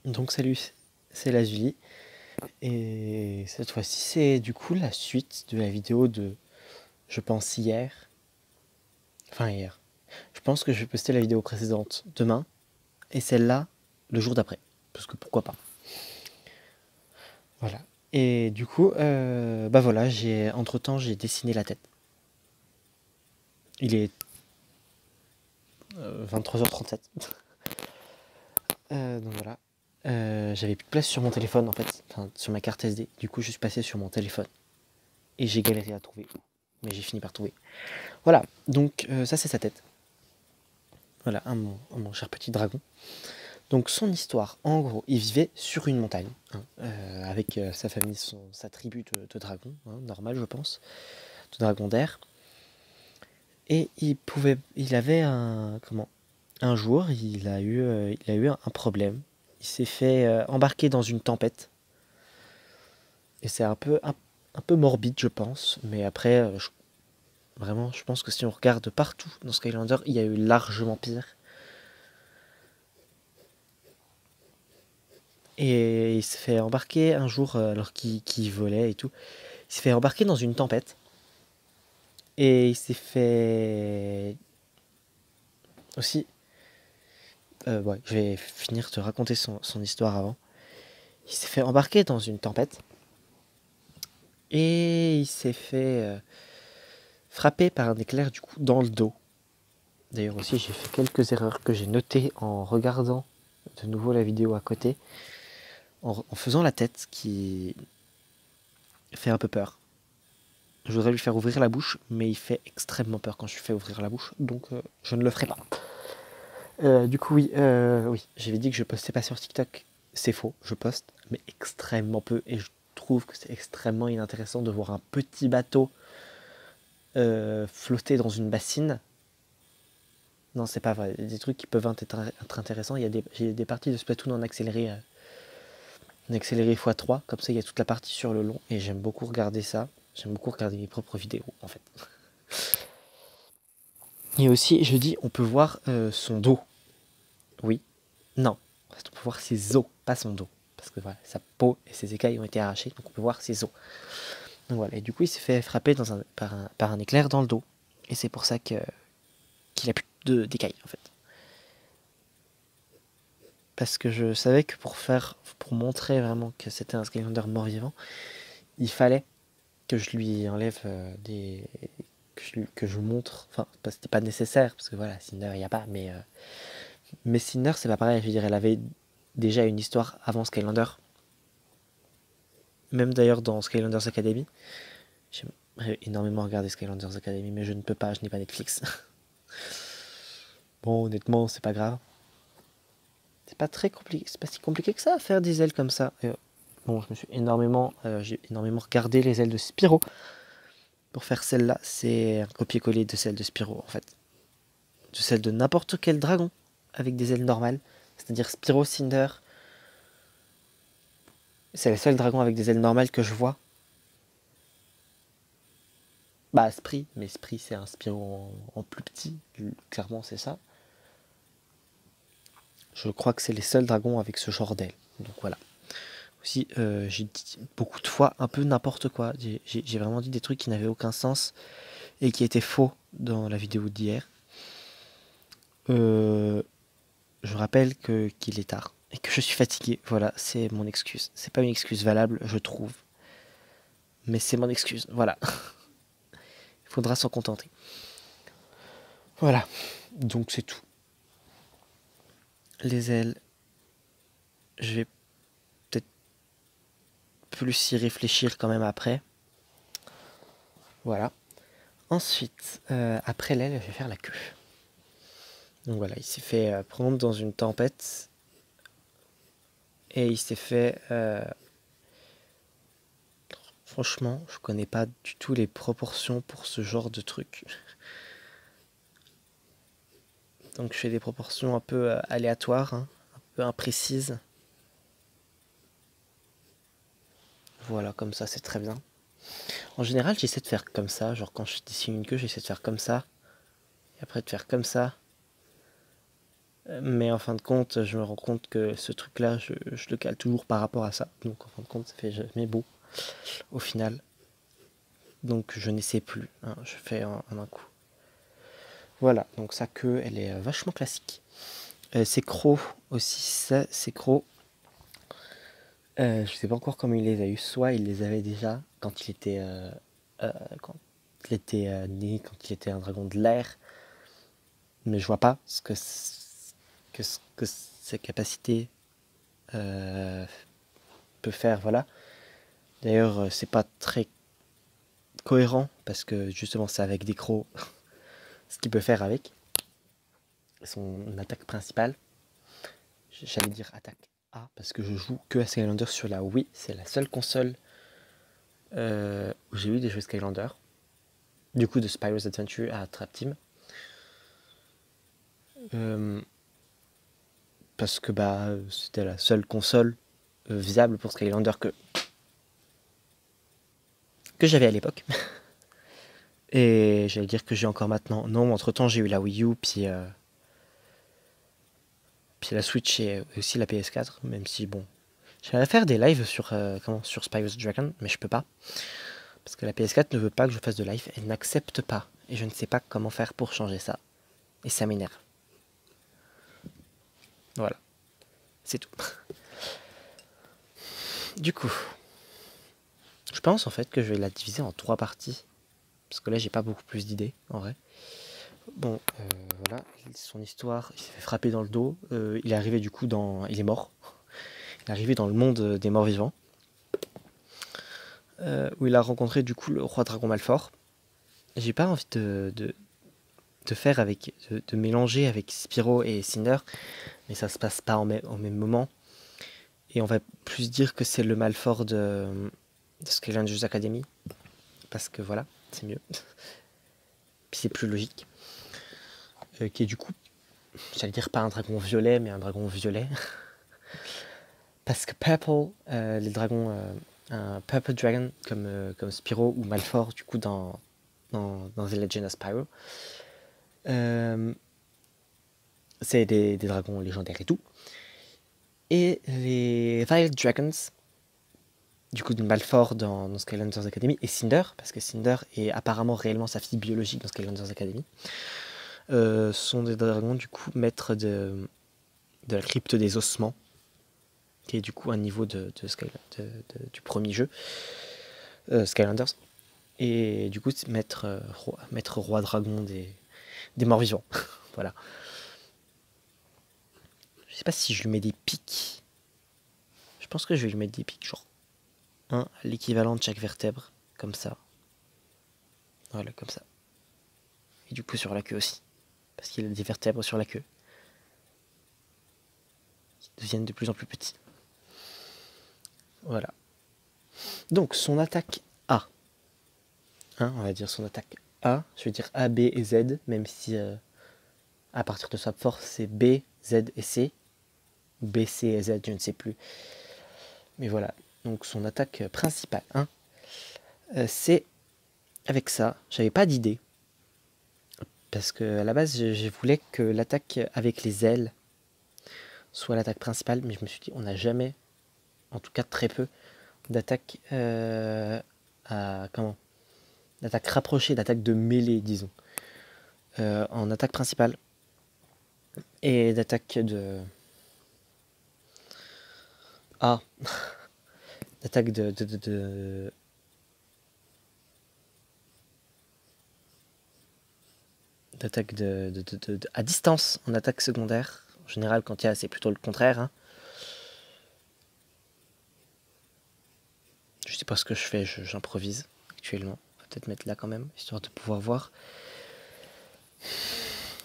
Donc salut, c'est Lazuli. Et cette fois-ci, c'est du coup la suite de la vidéo de, je pense, hier. Enfin, hier. Je pense que je vais poster la vidéo précédente demain. Et celle-là, le jour d'après. Parce que pourquoi pas. Voilà. Et du coup, bah voilà, entre-temps, j'ai dessiné la tête. Il est 23h37. Donc voilà. J'avais plus de place sur mon téléphone en fait, enfin sur ma carte SD. Du coup, je suis passé sur mon téléphone. Et j'ai galéré à trouver. Mais j'ai fini par trouver. Voilà, donc ça c'est sa tête. Voilà, mon cher petit dragon. Donc son histoire, en gros, il vivait sur une montagne, hein, avec sa famille, sa tribu de dragons, hein, normal je pense, de dragons d'air. Et il avait un jour, il a eu un problème. Il s'est fait embarquer dans une tempête. Et c'est un peu morbide, je pense. Mais après, vraiment, je pense que si on regarde partout dans Skylander, il y a eu largement pire. Et il s'est fait embarquer un jour, alors qu'il volait et tout. Il s'est fait embarquer dans une tempête. Et il s'est fait aussi. Ouais, je vais finir de raconter son histoire avant. Il s'est fait embarquer dans une tempête. Et il s'est fait frapper par un éclair du coup dans le dos. D'ailleurs aussi j'ai fait quelques erreurs que j'ai notées en regardant de nouveau la vidéo à côté. En faisant la tête qui fait un peu peur. Je voudrais lui faire ouvrir la bouche, mais il fait extrêmement peur quand je lui fais ouvrir la bouche, donc je ne le ferai pas. Du coup, oui, j'avais dit que je postais pas sur TikTok. C'est faux, je poste, mais extrêmement peu, et je trouve que c'est extrêmement inintéressant de voir un petit bateau flotter dans une bassine. Non, c'est pas vrai. Il y a des trucs qui peuvent être intéressants. J'ai des parties de Splatoon en accéléré x3, comme ça il y a toute la partie sur le long, et j'aime beaucoup regarder ça. J'aime beaucoup regarder mes propres vidéos, en fait. Et aussi, je dis, on peut voir son dos. Oui. Non. En fait, on peut voir ses os, pas son dos. Parce que voilà, sa peau et ses écailles ont été arrachées, donc on peut voir ses os. Donc voilà. Et du coup, il s'est fait frapper par un éclair dans le dos. Et c'est pour ça qu'il a plus d'écailles, en fait. Parce que je savais que pour montrer vraiment que c'était un Skylander mort-vivant, il fallait que je lui enlève que je montre. Enfin, c'était pas nécessaire, parce que voilà, Cinder, il n'y a pas, mais Cinder, c'est pas pareil. Je veux dire, elle avait déjà une histoire avant Skylander. Même d'ailleurs dans Skylanders Academy. J'aimerais énormément regarder Skylanders Academy, mais je ne peux pas, je n'ai pas Netflix. Bon, honnêtement, c'est pas grave. C'est pas très compliqué, c'est pas si compliqué que ça à faire des ailes comme ça. Bon, j'ai énormément regardé les ailes de Spyro. Pour faire celle-là, c'est un copier-coller de celle de Spyro en fait. De celle de n'importe quel dragon avec des ailes normales. C'est-à-dire Spyro, Cinder. C'est le seul dragon avec des ailes normales que je vois. Bah, Spree, mais Spree c'est un Spyro en plus petit. Clairement, c'est ça. Je crois que c'est les seuls dragons avec ce genre d'ailes. Donc voilà. Aussi, j'ai dit beaucoup de fois un peu n'importe quoi. J'ai vraiment dit des trucs qui n'avaient aucun sens et qui étaient faux dans la vidéo d'hier. Je rappelle qu'il est tard et que je suis fatigué. Voilà, c'est mon excuse. C'est pas une excuse valable, je trouve. Mais c'est mon excuse. Voilà. Il faudra s'en contenter. Voilà. Donc c'est tout. Les ailes, je vais peut-être plus y réfléchir quand même après. Voilà. Ensuite, après l'aile, je vais faire la queue. Donc voilà, il s'est fait prendre dans une tempête. Et il s'est fait... Franchement, je connais pas du tout les proportions pour ce genre de truc. Donc je fais des proportions un peu aléatoires, hein, un peu imprécises. Voilà, comme ça, c'est très bien. En général, j'essaie de faire comme ça. Genre quand je dessine une queue, j'essaie de faire comme ça. Et après de faire comme ça. Mais en fin de compte, je me rends compte que ce truc-là, je le cale toujours par rapport à ça. Donc en fin de compte, ça fait jamais beau au final. Donc je n'essaie plus, hein, je fais en un coup. Voilà, donc sa queue, elle est vachement classique. Ses crocs aussi, ça, ses crocs, je sais pas encore comment il les a eu. Soit il les avait déjà quand il était, euh, quand il était né, quand il était un dragon de l'air, mais je vois pas ce que ses capacités peut faire, voilà. D'ailleurs, c'est pas très cohérent parce que justement c'est avec des crocs ce qu'il peut faire avec son attaque principale. J'allais dire attaque A parce que je joue que à Skylander sur la Wii. C'est la seule console où j'ai eu des jeux Skylander. Du coup, de Spyro's Adventure à Trap Team. Parce que bah c'était la seule console viable pour Skylander que j'avais à l'époque. Et j'allais dire que j'ai encore maintenant. Non, entre temps j'ai eu la Wii U, puis la Switch et aussi la PS4, même si bon. J'allais faire des lives sur Spyro's Dragon, mais je peux pas. Parce que la PS4 ne veut pas que je fasse de live, elle n'accepte pas. Et je ne sais pas comment faire pour changer ça. Et ça m'énerve. Voilà, c'est tout. Du coup, je pense en fait que je vais la diviser en 3 parties. Parce que là, j'ai pas beaucoup plus d'idées, en vrai. Bon, voilà, son histoire, il s'est fait frapper dans le dos. Il est arrivé du coup dans... Il est mort. Il est arrivé dans le monde des morts vivants. Où il a rencontré du coup le roi dragon Malfort. J'ai pas envie de faire avec... de mélanger avec Spyro et Cinder. Mais ça se passe pas au même moment. Et on va plus dire que c'est le Malfort de Skylanders Academy. Parce que voilà, c'est mieux. Puis c'est plus logique. Qui est du coup, j'allais dire pas un dragon violet, mais un dragon violet. Parce que Purple, les dragons, un Purple Dragon comme Spyro ou Malfort, du coup, dans The Legend of Spyro, c'est des dragons légendaires et tout. Et les Violet Dragons, du coup, de Malfort dans Skylanders Academy, et Cinder, parce que Cinder est apparemment réellement sa fille biologique dans Skylanders Academy, sont des dragons, du coup, maîtres de la crypte des ossements, qui est du coup un niveau du premier jeu, Skylanders. Et du coup, c'est maître roi dragon des morts vivants. Voilà. Je sais pas si je lui mets des pics. Je pense que je vais lui mettre des pics, genre l'équivalent de chaque vertèbre, comme ça. Voilà, comme ça. Et du coup sur la queue aussi. Parce qu'il a des vertèbres sur la queue. Qui deviennent de plus en plus petits. Voilà. Donc son attaque A. On va dire son attaque A. Je vais dire A, B et Z, même si à partir de sa force c'est B, Z et C. B, C et Z, je ne sais plus. Mais voilà. Donc son attaque principale, c'est avec ça. J'avais pas d'idée. Parce que à la base, je voulais que l'attaque avec les ailes soit l'attaque principale, mais je me suis dit, on n'a jamais, en tout cas très peu, d'attaque d'attaque rapprochée, d'attaque de mêlée, disons, en attaque principale et d'attaque d'attaque d'attaque à distance en attaque secondaire. En général, quand il y a, c'est plutôt le contraire. Je sais pas ce que je fais, j'improvise actuellement. On va peut-être mettre là quand même, histoire de pouvoir voir.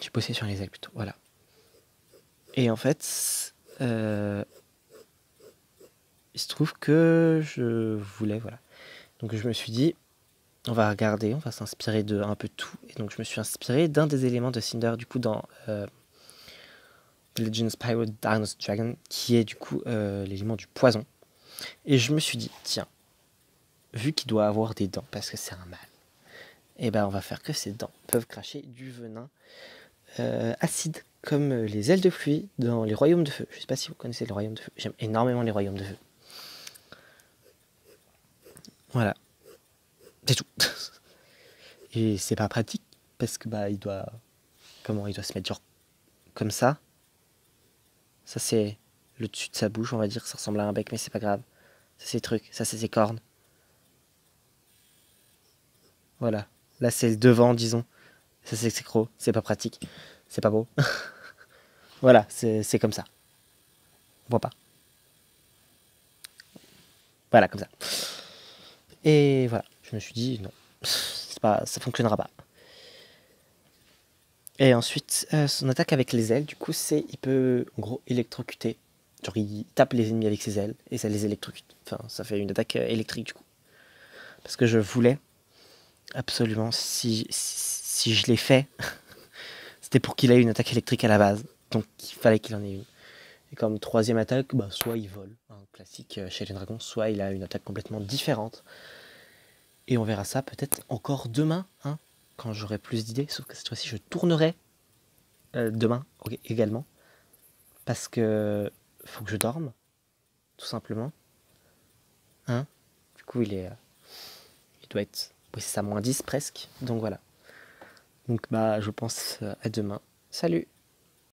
J'ai bossé sur les ailes plutôt, voilà. Et en fait, il se trouve que je voulais, voilà. Donc je me suis dit, on va regarder, on va s'inspirer de un peu tout. Et donc je me suis inspiré d'un des éléments de Cinder, du coup, dans Legend of Spyro Dino's Dragon, qui est du coup l'élément du poison. Et je me suis dit, tiens, vu qu'il doit avoir des dents, parce que c'est un mâle, et ben on va faire que ses dents peuvent cracher du venin acide. comme les ailes de pluie dans les royaumes de feu. Je sais pas si vous connaissez les royaumes de feu. J'aime énormément les royaumes de feu. Voilà, c'est tout. Et c'est pas pratique parce que bah il doit se mettre genre comme ça. Ça c'est le dessus de sa bouche, on va dire, ça ressemble à un bec mais c'est pas grave. Ça c'est ses trucs, ça c'est ses cornes. Voilà. Là c'est le devant disons. Ça c'est ses crocs, c'est pas pratique. C'est pas beau. Voilà, c'est comme ça. On voit pas. Voilà, comme ça. Et voilà, je me suis dit non, ça fonctionnera pas. Et ensuite, son attaque avec les ailes, du coup, c'est il peut en gros électrocuter. Genre il tape les ennemis avec ses ailes et ça les électrocute. Enfin, ça fait une attaque électrique du coup. Parce que je voulais absolument, si je l'ai fait, c'était pour qu'il ait une attaque électrique à la base. Donc il fallait qu'il en ait une. Et comme troisième attaque, bah, soit il vole, un classique chez les dragons, soit il a une attaque complètement différente. Et on verra ça peut-être encore demain, hein, quand j'aurai plus d'idées. Sauf que cette fois-ci, je tournerai demain également. Parce que faut que je dorme, tout simplement. Hein, du coup, il doit être, oui, c'est ça, -10 presque. Donc voilà. Donc bah, je pense à demain. Salut!